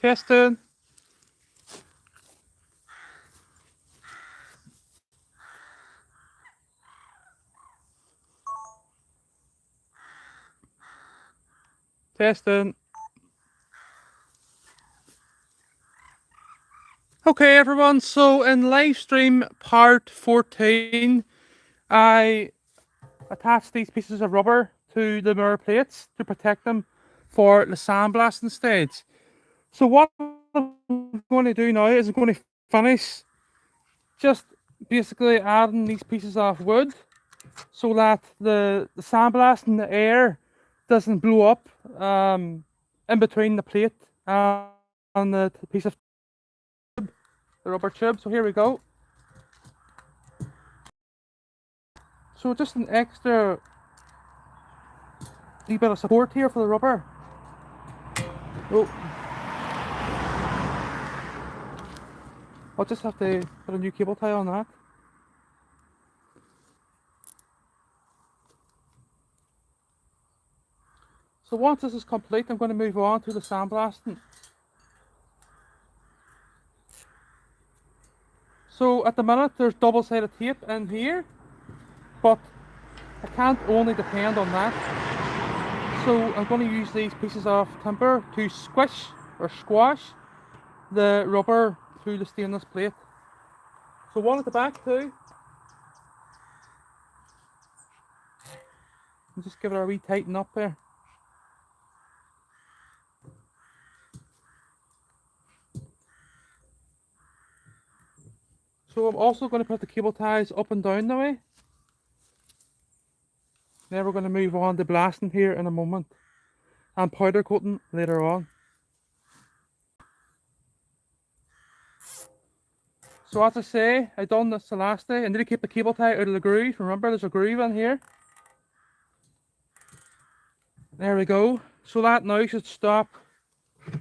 Testing. Testing. Okay, everyone. So in live stream part 14, I attached these pieces of rubber to the mirror plates to protect them for the sandblasting stage. So what I'm going to do now is I'm going to finish just basically adding these pieces of wood so that the sandblast in the air doesn't blow up in between the plate and the piece of the rubber tube. So here we go. So just an extra wee bit of support here for the rubber. Oh, I'll just have to put a new cable tie on that. So once this is complete, I'm going to move on to the sandblasting. So at the minute there's double-sided tape in here, but I can't only depend on that. So I'm going to use these pieces of timber to squish or squash the rubber through the stainless plate. So one at the back too. And just give it a wee tighten up there. So I'm also going to put the cable ties up and down the way. Then we're going to move on to blasting here in a moment and powder coating later on. So as I say, I done this the last day. I need to keep the cable tie out of the groove. Remember, there's a groove in here. There we go. So that now should stop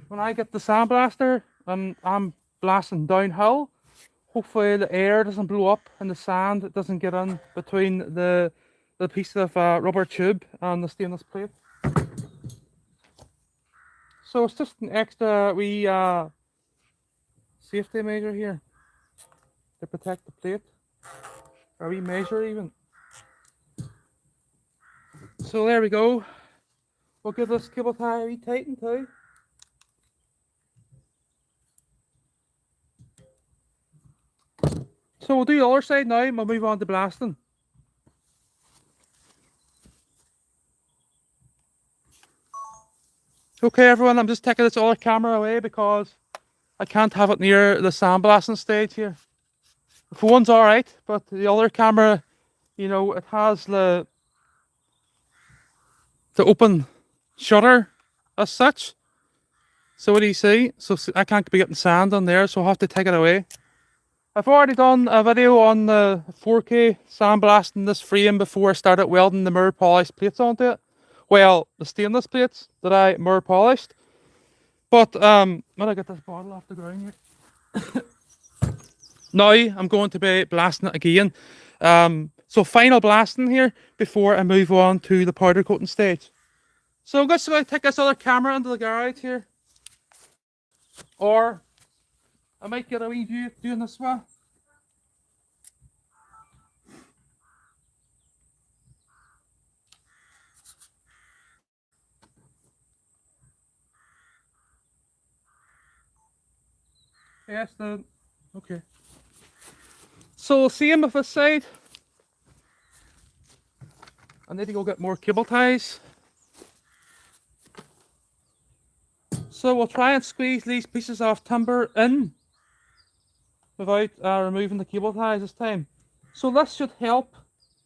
when I get the sandblaster and I'm blasting downhill. Hopefully the air doesn't blow up and the sand doesn't get in between the piece of rubber tube and the stainless plate. So it's just an extra wee safety measure here to protect the plate, or a wee measure even. So there we go. We'll give this cable tie a wee tighten too. So we'll do the other side now and we'll move on to blasting. Okay everyone, I'm just taking this other camera away because I can't have it near the sandblasting stage here. The phone's alright, but the other camera, you know, it has the open shutter as such. So what do you see? So I can't be getting sand on there, so I'll have to take it away. I've already done a video on the 4K sandblasting this frame before I started welding the mirror polished plates onto it. Well, the stainless plates that I mirror polished. But when I get this bottle off the ground here. Now I'm going to be blasting it again. So final blasting here before I move on to the powder coating stage. So I'm just going to take this other camera into the garage here. Or I might get a wee view doing this one. Yes, then. Okay. So same with this side. I need to go get more cable ties. So we'll try and squeeze these pieces of timber in without removing the cable ties this time. So this should help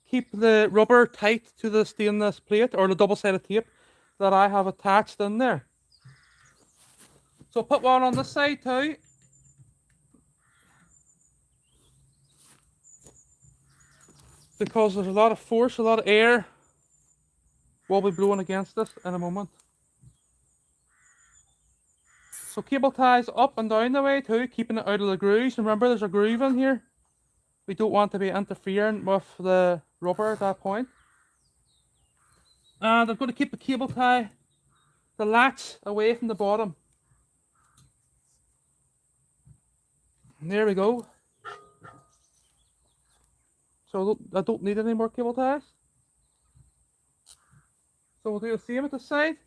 keep the rubber tight to the stainless plate or the double-sided tape that I have attached in there. So I'll put one on this side too. Because there's a lot of force, a lot of air will be blowing against this in a moment. So cable ties up and down the way too, keeping it out of the grooves. Remember there's a groove in here. We don't want to be interfering with the rubber at that point. And I'm going to keep the cable tie, the latch away from the bottom. There we go. So I don't need any more cable ties. So we'll do the same at the side.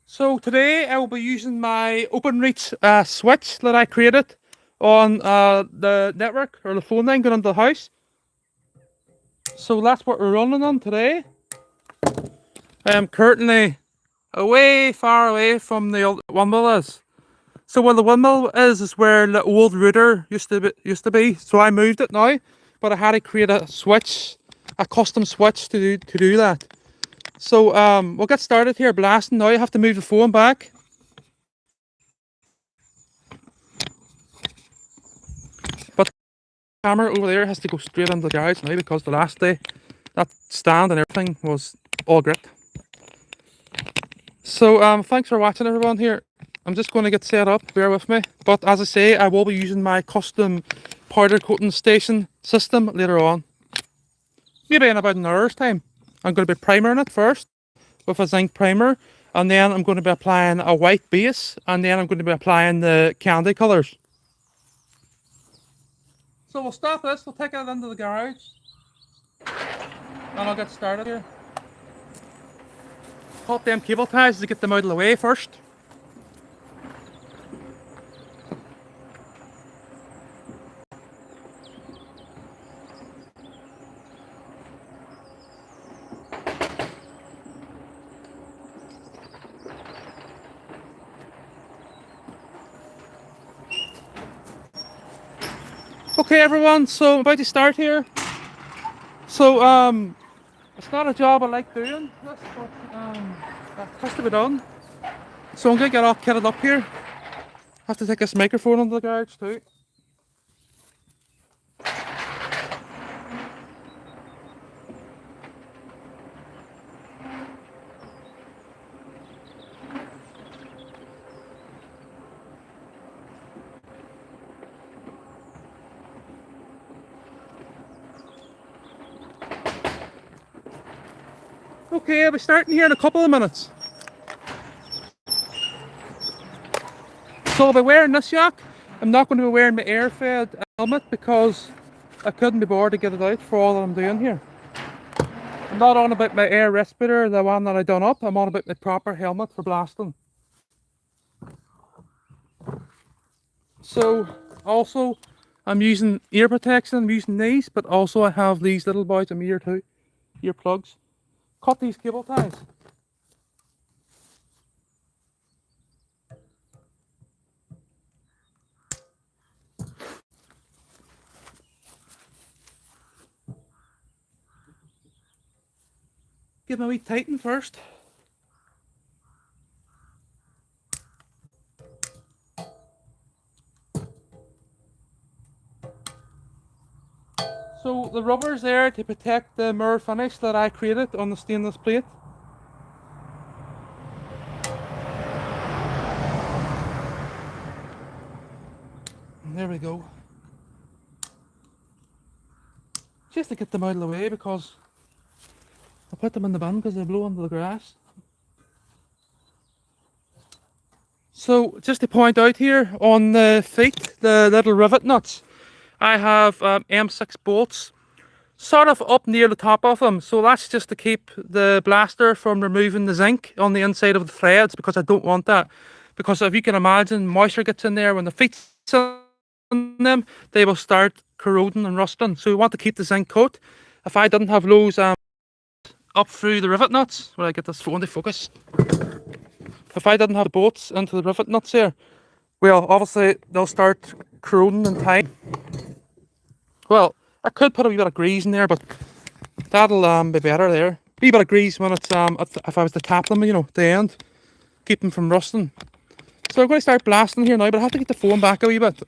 So today I will be using my OpenReach switch that I created on the network or the phone line going into the house. So that's what we're running on today. I am currently away, far away from the old windmill is. So where the windmill is where the old router used to be. So I moved it now, but I had to create a switch, a custom switch to do that. So we'll get started here blasting now. I have to move the phone back. But the camera over there has to go straight into the garage now because the last day that stand and everything was all gripped. So thanks for watching everyone here. I'm just going to get set up, bear with me. But as I say, I will be using my custom powder coating station system later on. Maybe in about an hour's time. I'm going to be primering it first with a zinc primer. And then I'm going to be applying a white base. And then I'm going to be applying the candy colours. So we'll stop this, we'll take it into the garage. And I'll get started here. Cut them cable ties to get them out of the way first. Okay everyone, so I'm about to start here. So it's not a job I like doing, this, but it has to be done. So I'm going to get all kitted up here. Have to take this microphone into the garage too. Okay, I'll be starting here in a couple of minutes. So I'll be wearing this yack. I'm not going to be wearing my air-fed helmet because I couldn't be bothered to get it out for all that I'm doing here. I'm not on about my air respirator, the one that I done up. I'm on about my proper helmet for blasting. So also I'm using ear protection, I'm using these, but also I have these little boys in my ear too, ear plugs. Cut these cable ties. Give my wee tighten first. So the rubber's there to protect the mirror finish that I created on the stainless plate. And there we go. Just to get them out of the way because I put them in the bin because they blow into the grass. So just to point out here on the feet, the little rivet nuts, I have M6 bolts sort of up near the top of them. So that's just to keep the blaster from removing the zinc on the inside of the threads because I don't want that. Because if you can imagine, moisture gets in there when the feet's on them, they will start corroding and rusting. So we want to keep the zinc coat. If I didn't have those up through the rivet nuts, will I get this phone to focus? If I didn't have the bolts into the rivet nuts here, well, obviously they'll start corroding in time. Well, I could put a wee bit of grease in there, but that'll be better there. A wee bit of grease when it's if I was to tap them, you know, at the end, keep them from rusting. So I'm going to start blasting here now, but I have to get the phone back a wee bit.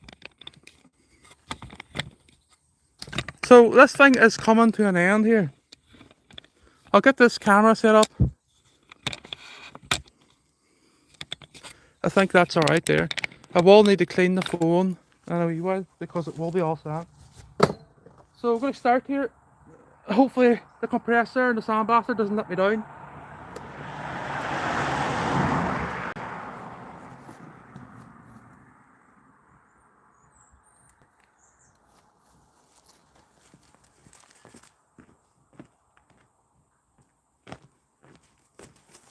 So this thing is coming to an end here. I'll get this camera set up. I think that's alright there. I will need to clean the phone in a wee while because it will be all sand. So we're going to start here. Hopefully the compressor and the sandblaster doesn't let me down.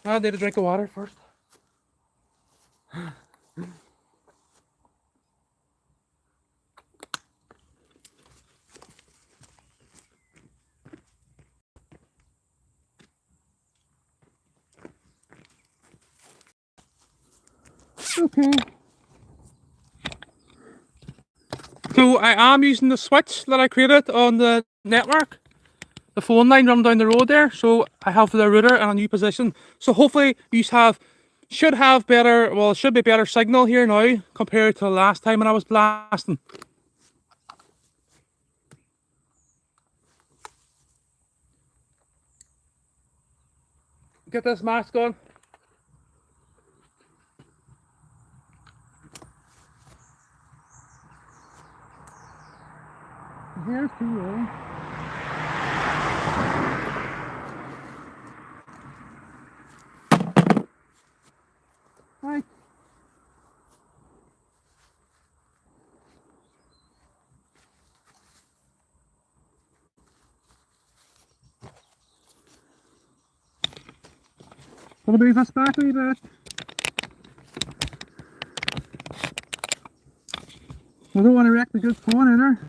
I need a drink of water first. Okay. So I am using the switch that I created on the network. The phone line running down the road there. So I have the router in a new position. So hopefully you should have better, well, it should be better signal here now compared to the last time when I was blasting. Get this mask on. Here's PO. Right. Gonna move this back a wee bit. I don't want to wreck the good phone in her.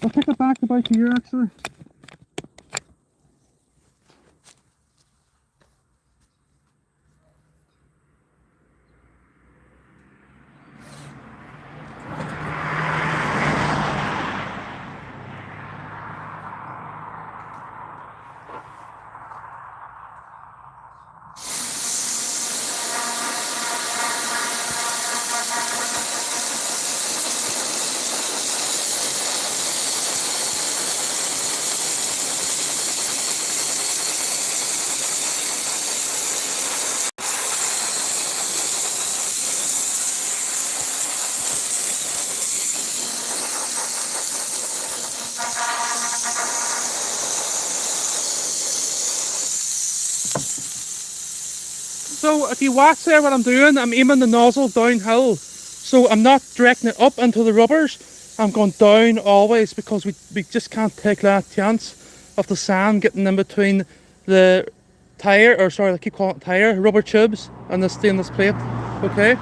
I'll pick it back about here actually. So if you watch there what I'm doing, I'm aiming the nozzle downhill. So I'm not directing it up into the rubbers. I'm going down always because we just can't take that chance of the sand getting in between the tire, or sorry, I keep calling it tire, rubber tubes and the stainless plate. Okay?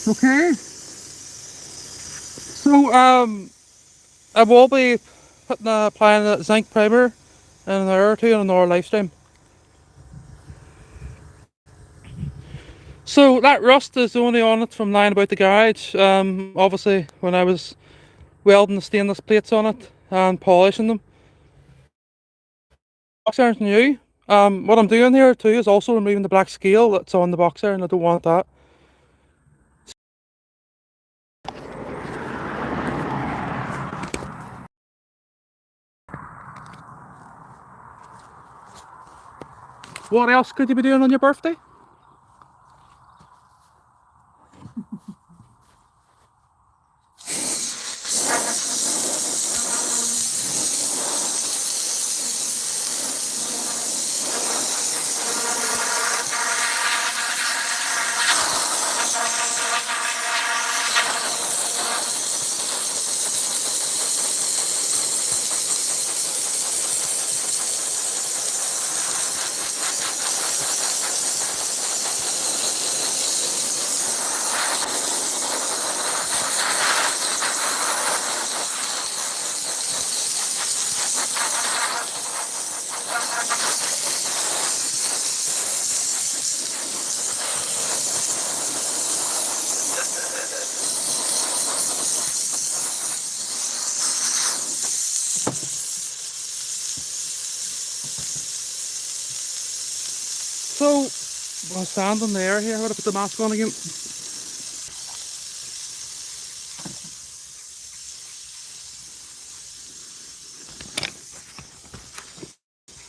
Okay. So I will be applying the zinc primer in an hour or two on another live stream. So that rust is only on it from lying about the garage. Obviously when I was welding the stainless plates on it and polishing them. Box iron's new. What I'm doing here too is also removing the black scale that's on the box iron. I don't want that. What else could you be doing on your birthday? So, well, sand in there here. I'm gonna put the mask on again.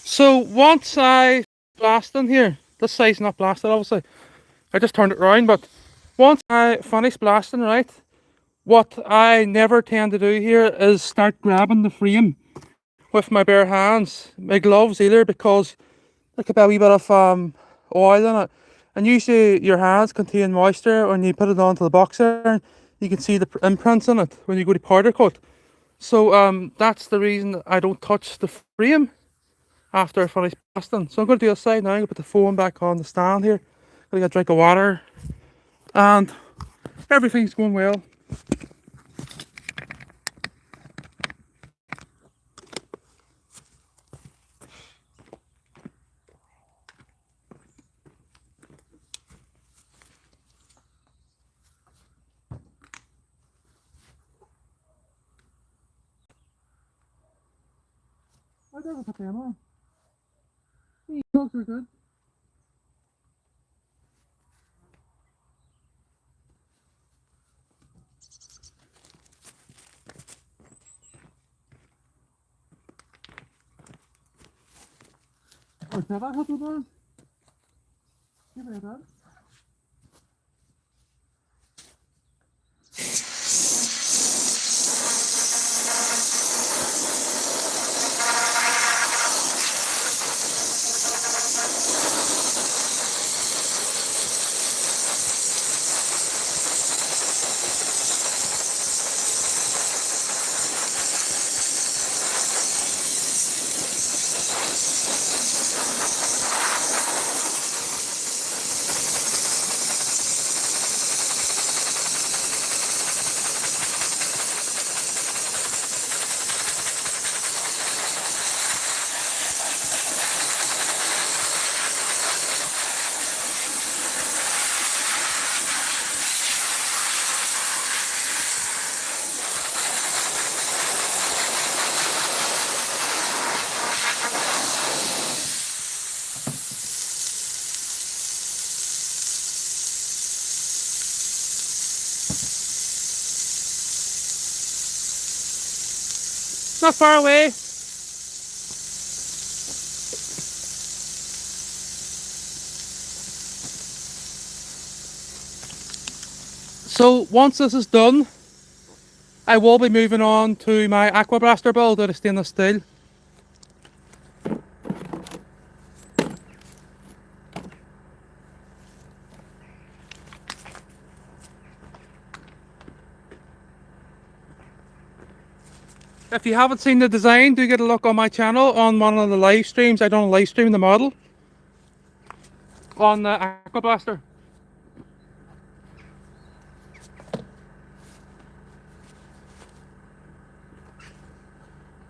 So once I blast in here, this side's not blasted obviously. I just turned it round, but once I finish blasting, right, what I never tend to do here is start grabbing the frame with my bare hands, my gloves either, because there could be a wee bit of oil in it. And usually your hands contain moisture when you put it onto the boxer. You can see the imprints in it when you go to powder coat. So that's the reason that I don't touch the frame after I finish blasting. So I'm going to do this side now. I'm going to put the phone back on the stand here. Going to get a drink of water. And everything's going well. I never put them on. The plugs are good. Or have I had them on? Give me that. Not far away. So once this is done, I will be moving on to my aqua blaster build out of stainless steel. If you haven't seen the design, do get a look on my channel on one of the live streams. I done a live stream the model on the aqua blaster.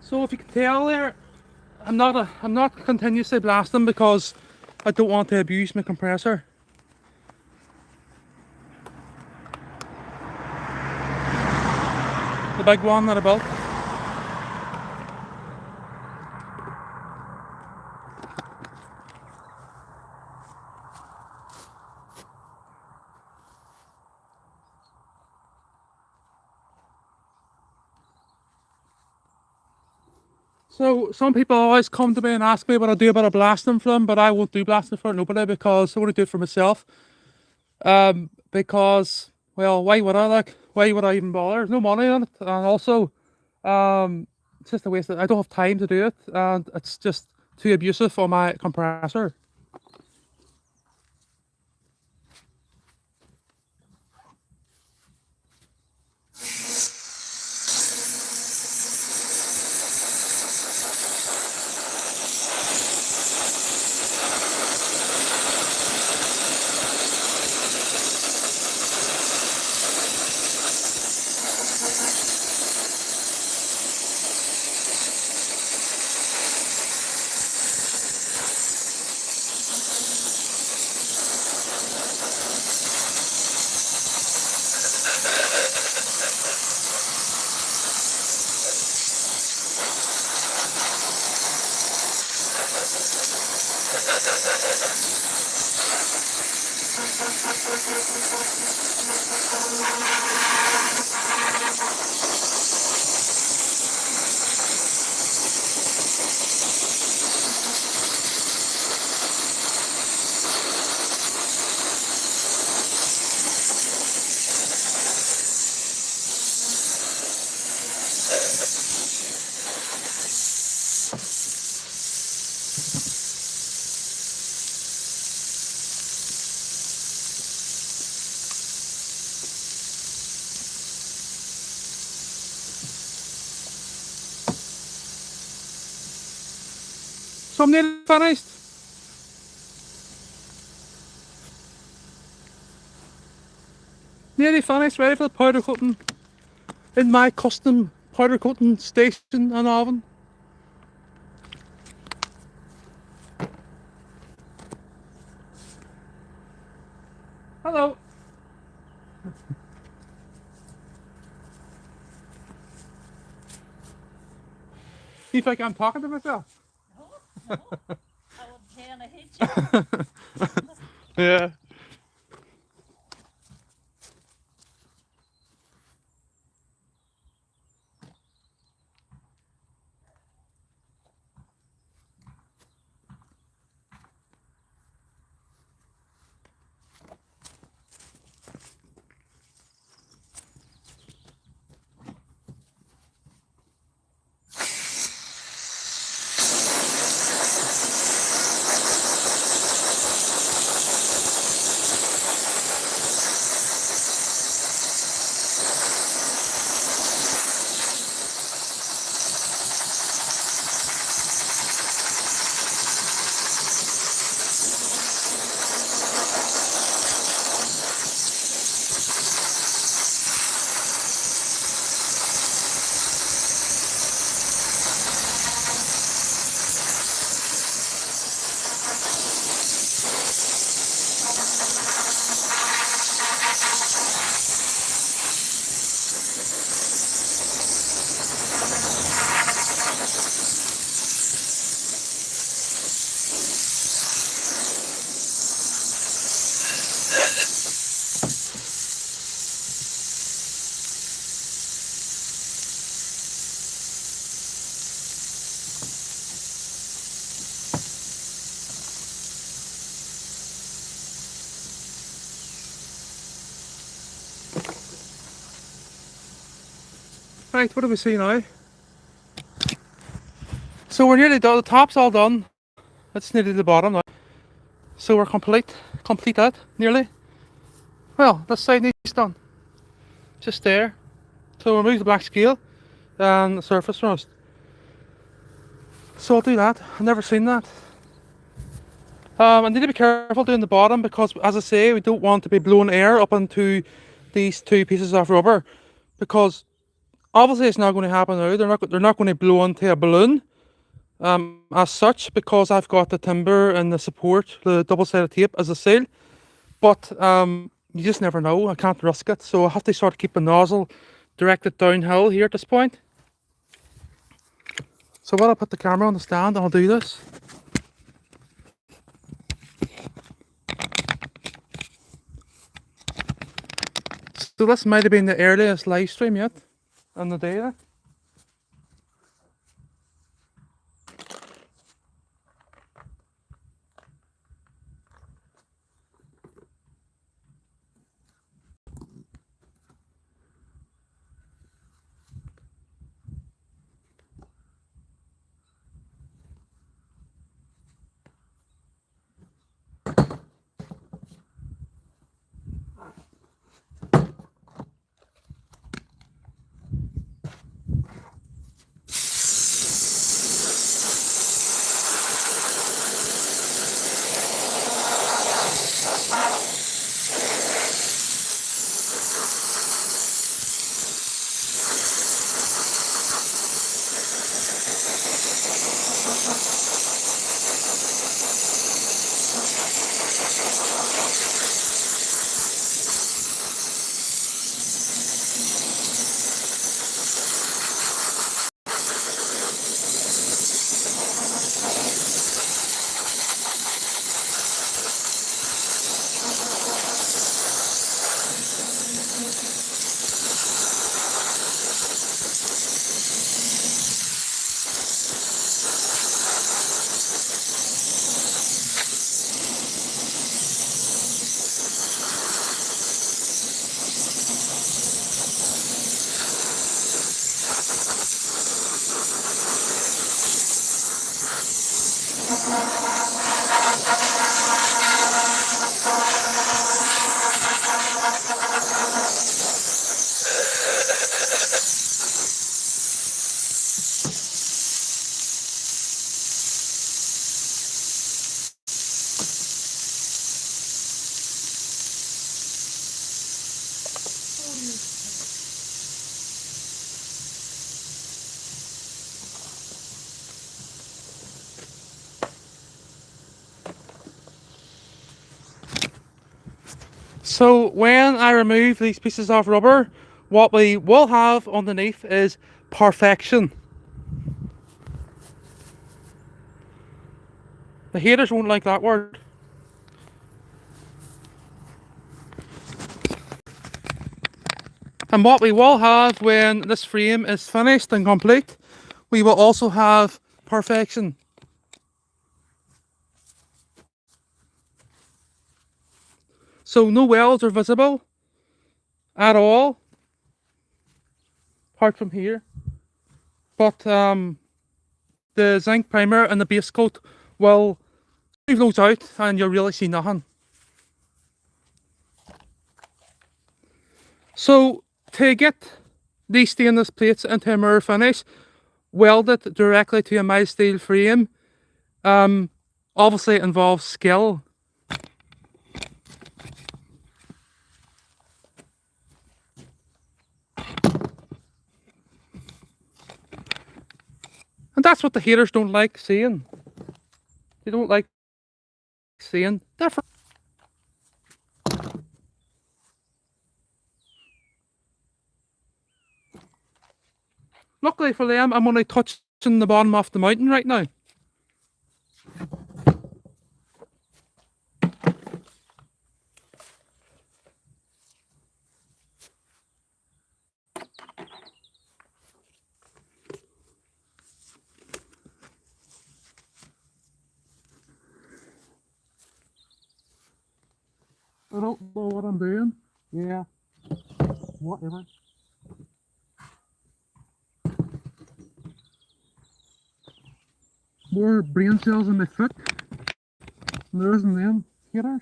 So if you can tell there, I'm not continuously blasting because I don't want to abuse my compressor. The big one that I built. So some people always come to me and ask me what I do about a blasting for them, but I won't do blasting for nobody because I want to do it for myself. Because well, why would I why would I even bother? There's no money on it, and also it's just a waste I don't have time to do it, and it's just too abusive for my compressor. So I'm nearly finished. Nearly finished, ready for the powder coating in my custom powder coating station and oven. Hello. You think I'm talking to myself? No, no. I was trying to hit you. Yeah. Right, what do we see now? So we're nearly done, the top's all done. It's nearly the bottom now. So we're complete that, nearly. Well, this side needs done. Just there. So we'll remove the black scale and the surface rust. So I'll do that. I've never seen that. I need to be careful doing the bottom because, as I say, we don't want to be blowing air up into these two pieces of rubber, because obviously it's not going to happen now. They're not going to blow into a balloon as such, because I've got the timber and the support, the double-sided tape as a seal. But you just never know. I can't risk it, so I have to sort of keep the nozzle directed downhill here at this point. So while I put the camera on the stand, I'll do this. So this might have been the earliest live stream yet on the day. Like. So when I remove these pieces of rubber, what we will have underneath is perfection. The haters won't like that word. And what we will have when this frame is finished and complete, we will also have perfection. So no welds are visible at all, apart from here. But the zinc primer and the base coat will smooth those out and you'll really see nothing. So to get these stainless plates into a mirror finish, weld it directly to a mild steel frame, obviously it involves skill. And that's what the haters don't like seeing. They don't like seeing different. Luckily for them, I'm only touching the bottom of the mountain right now. I don't know what I'm doing. Yeah, whatever. More brain cells in my foot than there is in them haters.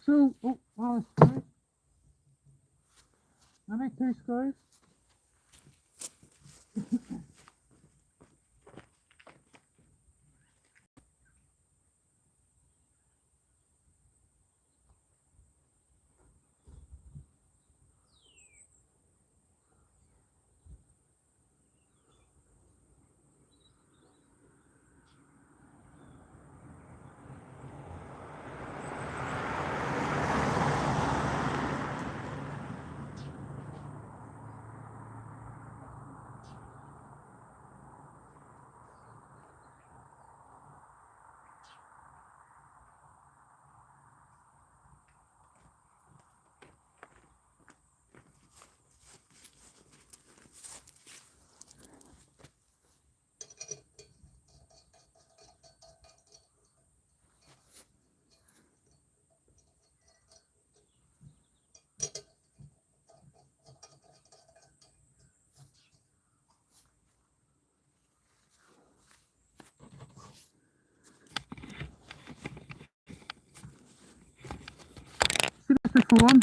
So, oh, wow, screws. I make 2 screws. See, that's the full one.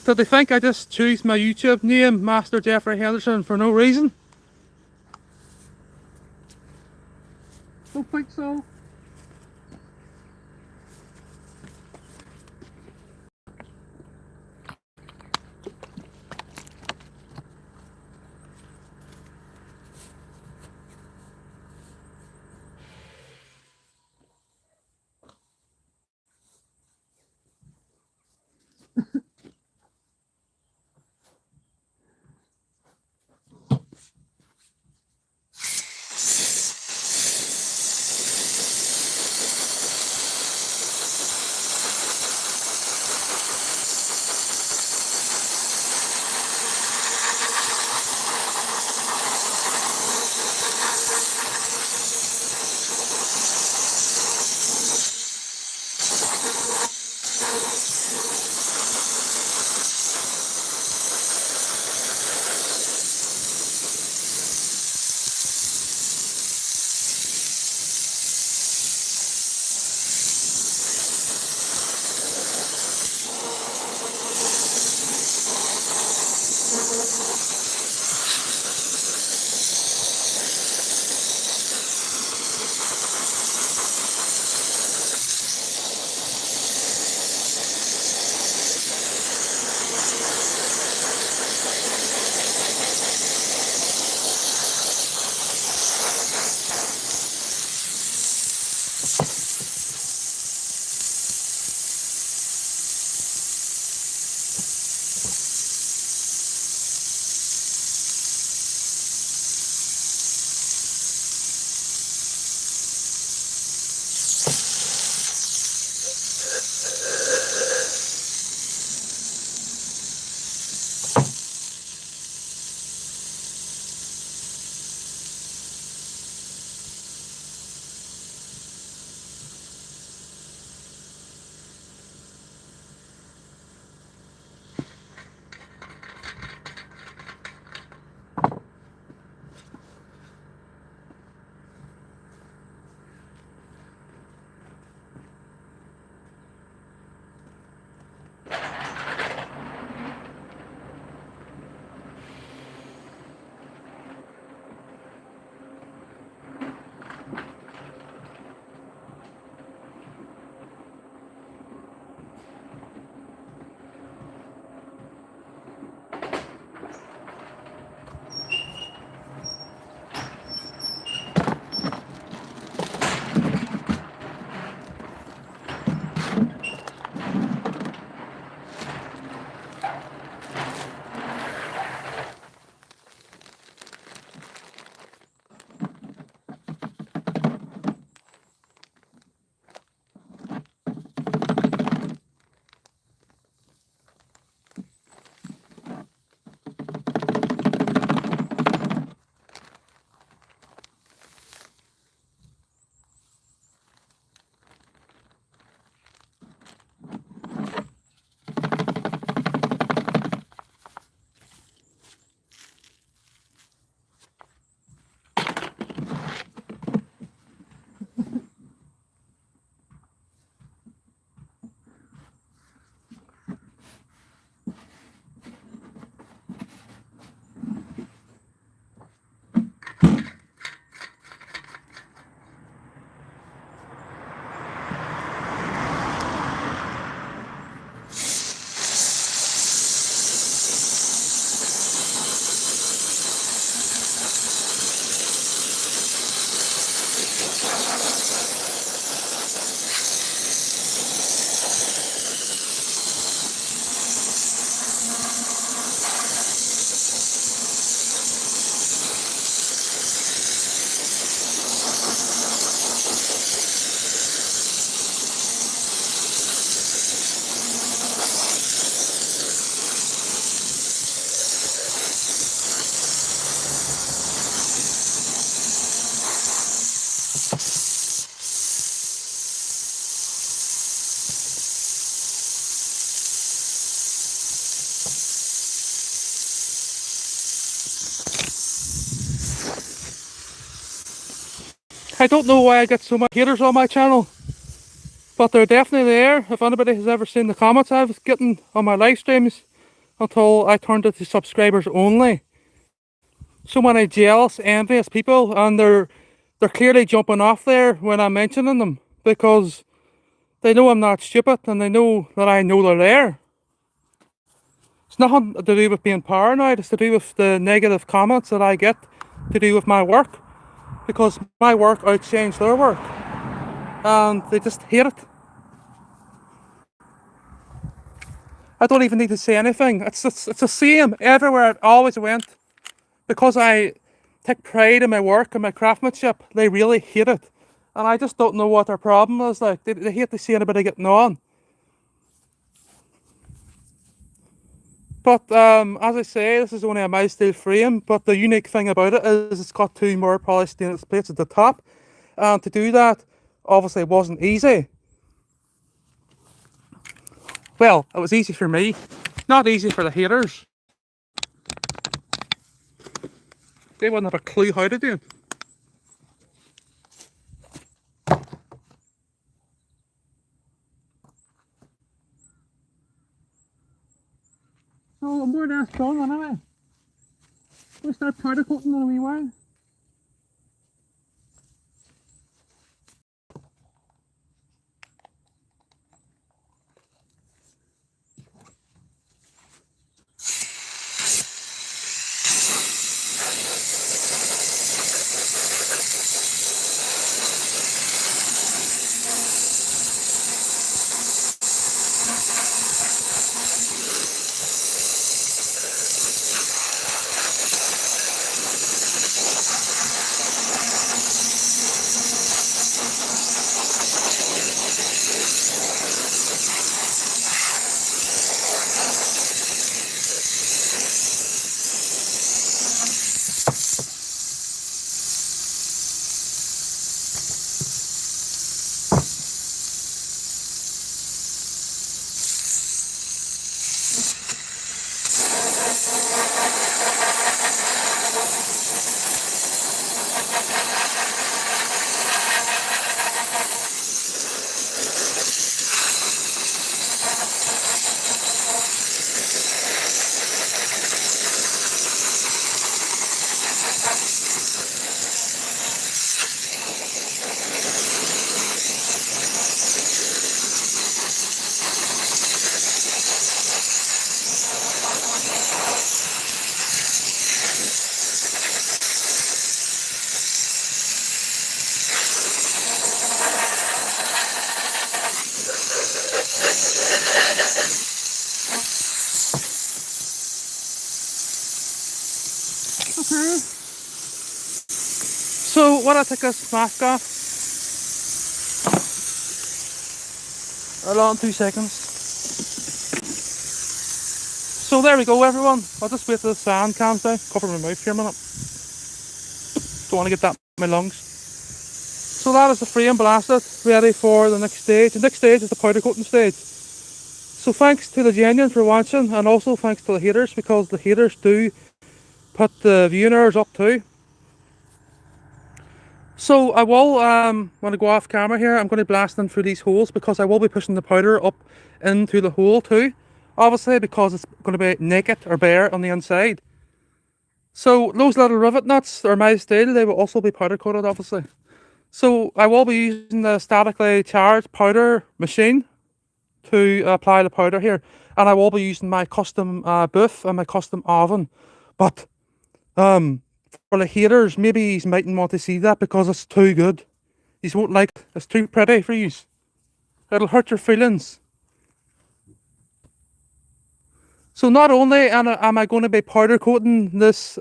Did they think I just choose my YouTube name, Master Jeffrey Henderson, for no reason? Don't think so. I don't know why I get so many haters on my channel, but they're definitely there. If anybody has ever seen the comments I've getting on my live streams, until I turned it to subscribers only. So many jealous, envious people, and they're clearly jumping off there when I'm mentioning them, because they know I'm not stupid and they know that I know they're there. It's nothing to do with being paranoid, it's to do with the negative comments that I get to do with my work, because my work outshines their work and they just hate it. I don't even need to say anything. It's the same everywhere it always went. Because I take pride in my work and my craftsmanship, they really hate it. And I just don't know what their problem is. Like, they hate to see anybody getting on. But as I say, this is only a mild steel frame, but the unique thing about it is it's got 2 more polished stainless plates at the top. And to do that, obviously, wasn't easy. Well, it was easy for me, not easy for the haters. They wouldn't have a clue how to do it. Oh, more or less done anyway. We'll start powder coating in a wee while. Okay. So what I take this mask off. Hold on 2 seconds. So there we go, everyone. I'll just wait till the sand calms down. Cover my mouth here a minute. Don't want to get that in my lungs. So that is the frame blasted, ready for the next stage. The next stage is the powder coating stage. So thanks to the genuine for watching, and also thanks to the haters, because the haters do put the viewing hours up too. So I will, when I go off camera here, I'm going to blast in through these holes, because I will be pushing the powder up into the hole too. Obviously, because it's going to be naked or bare on the inside. So those little rivet nuts are mild steel, they will also be powder coated obviously. So I will be using the statically charged powder machine to apply the powder here. And I will be using my custom booth and my custom oven. But for the haters, maybe you mightn't want to see that because it's too good. You won't like it. It's too pretty for you. It'll hurt your feelings. So not only am I going to be powder coating this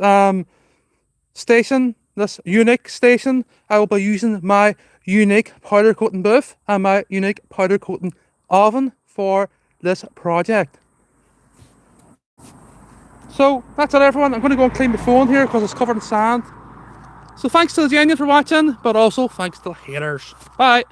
station, this unique station, I will be using my unique powder coating booth and my unique powder coating oven for this project. So that's it, everyone. I'm going to go and clean my phone here because it's covered in sand. So thanks to the genuine for watching, but also thanks to the haters. Bye.